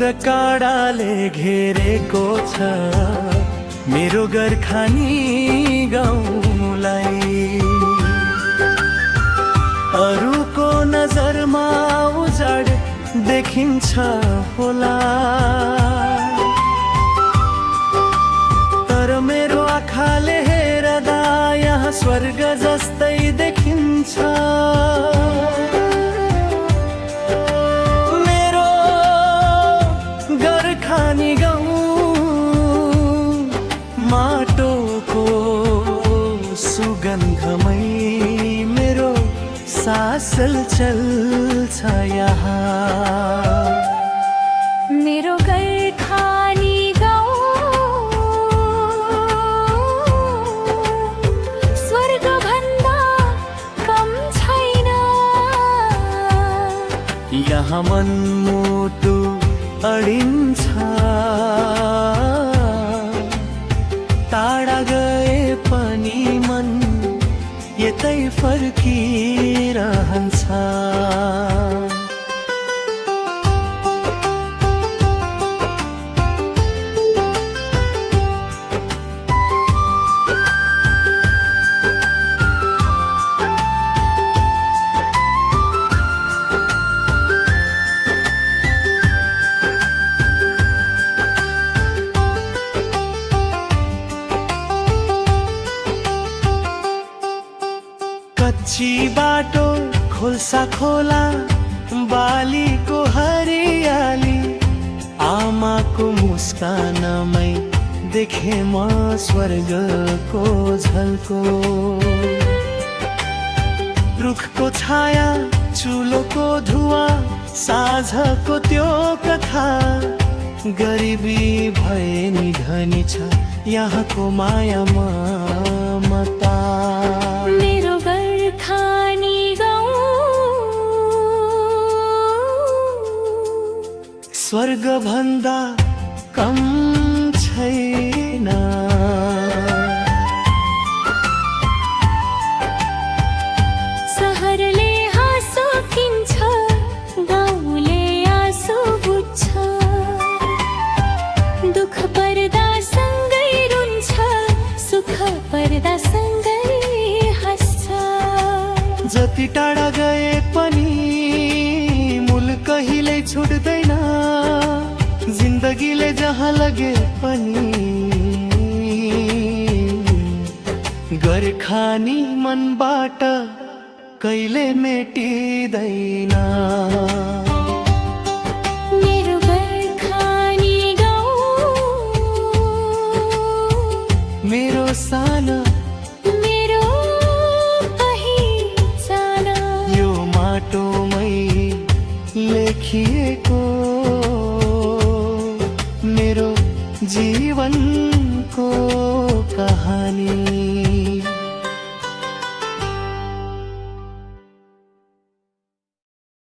र काँडाले घेरेको छ मेरो गोर्खानी गाउँलाई। अरूको नजरमा उजाड देखिन्छ होला, तर मेरो आँखाले हेर्दा यहाँ स्वर्ग जस्तै देखिन्छ। मेरो गोर्खानी गाउँ माटोको सुगन्धमै मेरो सास चल्छ यहाँ। मेरो गोर्खानी गाउँ स्वर्ग भन्दा कम छैन। यहाँ मनमुटु अडिन्छ, टाढा गए पनि मन यतै फर्किरहन्छ। कच्ची बाटो खोल्सा खोला बालीको हरियाली, आमाको मुस्कानमै देखे म स्वर्गको झल्को। रुखको छाया चुलोको धुवा साँझको त्यो कथा, गरिबी भए नि धनी छ यहाँको माया ममता। मेरो गोर्खानी गाउँ स्वर्ग भन्दा कम छैन। सहरले हाँसो किन्छ, गाउँले आँसु बुझ्छ। दुःख पर्दा सँगै रुन्छ, सुख पर्दा सँगै हाँस्छ। जति टाढा गए पनि मूल कहिल्यै छुट्दैन, जिन्दगीले जहाँ लगे पनि गोर्खानी मनबाट कहिले मेटिँदैन। मेरो गोर्खानी गाउँ मेरो सानो मेरो पहिचान, यो माटोमै लेखिएको मेरो जीवनको कहानी।